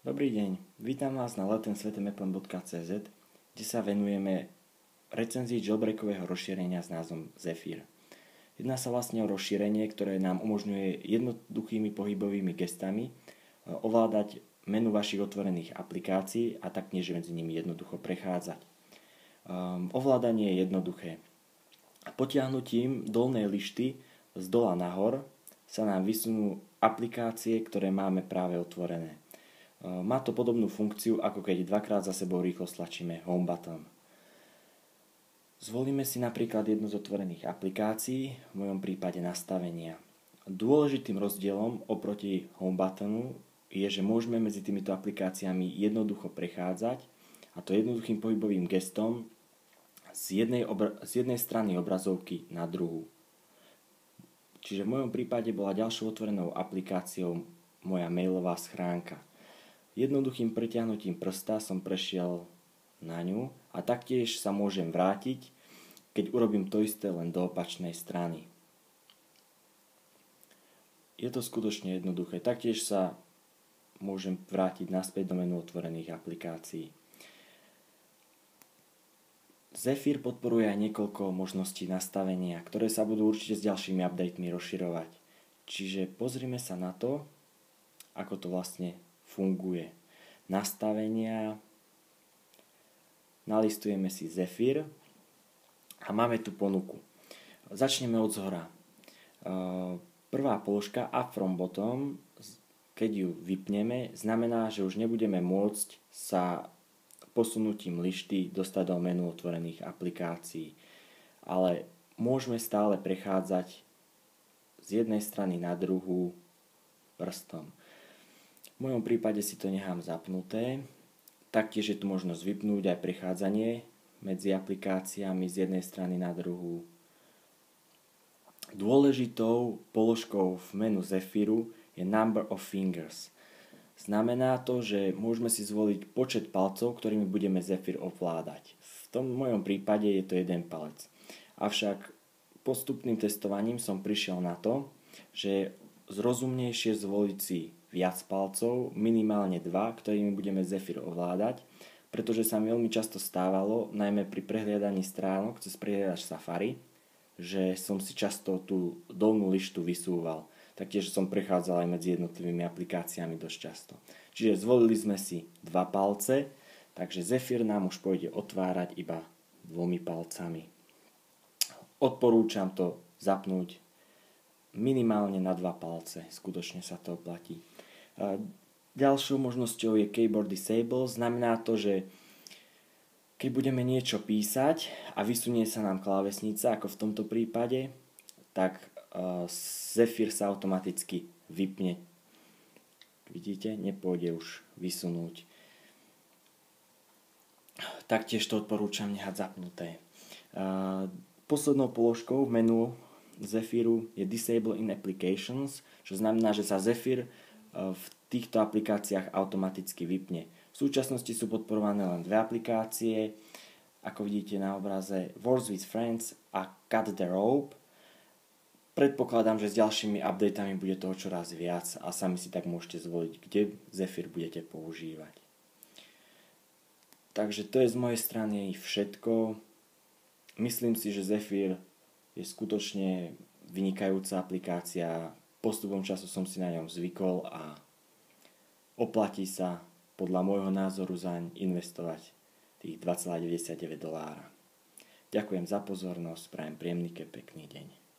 Dobrý deň, vítam vás na letensvetemaplen.cz, kde sa venujeme recenzii jailbreakového rozšírenia s názvom Zephyr. Jedná sa vlastne o rozšírenie, ktoré nám umožňuje jednoduchými pohybovými gestami ovládať menu vašich otvorených aplikácií a taktiež medzi nimi jednoducho prechádzať. Ovládanie je jednoduché. Potiahnutím dolnej lišty z dola nahor sa nám vysunú aplikácie, ktoré máme práve otvorené. Má to podobnú funkciu, ako keď dvakrát za sebou rýchlo stlačíme Home button. Zvolíme si napríklad jednu z otvorených aplikácií, v mojom prípade nastavenia. Dôležitým rozdielom oproti Home buttonu je, že môžeme medzi týmito aplikáciami jednoducho prechádzať, a to jednoduchým pohybovým gestom z jednej strany obrazovky na druhú. Čiže v mojom prípade bola ďalšou otvorenou aplikáciou moja mailová schránka. Jednoduchým pretiahnutím prsta som prešiel na ňu a taktiež sa môžem vrátiť, keď urobím to isté len do opačnej strany. Je to skutočne jednoduché. Taktiež sa môžem vrátiť naspäť do menu otvorených aplikácií. Zephyr podporuje aj niekoľko možností nastavenia, ktoré sa budú určite s ďalšími updatemi rozširovať. Čiže pozrime sa na to, ako to vlastne funguje. Nastavenia, nalistujeme si Zephyr a máme tu ponuku. Začneme od zhora. Prvá položka Up from Bottom, keď ju vypneme, znamená, že už nebudeme môcť sa posunutím lišty dostať do menu otvorených aplikácií. Ale môžeme stále prechádzať z jednej strany na druhú prstom. V mojom prípade si to nechám zapnuté. Taktiež je tu možnosť vypnúť aj prechádzanie medzi aplikáciami z jednej strany na druhú. Dôležitou položkou v menu Zephyru je Number of Fingers. Znamená to, že môžeme si zvoliť počet palcov, ktorými budeme Zephyr ovládať. V tom mojom prípade je to jeden palec. Avšak postupným testovaním som prišiel na to, že je zrozumnejšie zvoliť si viac palcov, minimálne 2, ktorými budeme Zephyr ovládať, pretože sa mi veľmi často stávalo, najmä pri prehliadaní stránok cez prehliadač Safari, že som si často tú dolnú lištu vysúval. Taktiež som prechádzal aj medzi jednotlivými aplikáciami dosť často. Čiže zvolili sme si 2 palce, takže Zephyr nám už pôjde otvárať iba 2 palcami. Odporúčam to zapnúť minimálne na 2 palce, skutočne sa to oplatí. Ďalšou možnosťou je Keyboard Disable, znamená to, že keď budeme niečo písať a vysunie sa nám klávesnica, ako v tomto prípade, tak Zephyr sa automaticky vypne. Vidíte, nepôjde už vysunúť. Taktiež to odporúčam nehať zapnuté. Poslednou položkou v menu Zephyru je Disable in Applications, čo znamená, že sa Zephyr v týchto aplikáciách automaticky vypne. V súčasnosti sú podporované len 2 aplikácie, ako vidíte na obraze Words with Friends a Cut the Rope. Predpokladám, že s ďalšími updatami bude toho čoraz viac a sami si tak môžete zvoliť, kde Zephyr budete používať. Takže to je z mojej strany všetko. Myslím si, že Zephyr je skutočne vynikajúca aplikácia. Postupom času som si na ňom zvykol a oplatí sa podľa môjho názoru zaň investovať tých $2,99. Ďakujem za pozornosť, prajem príjemný pekný deň.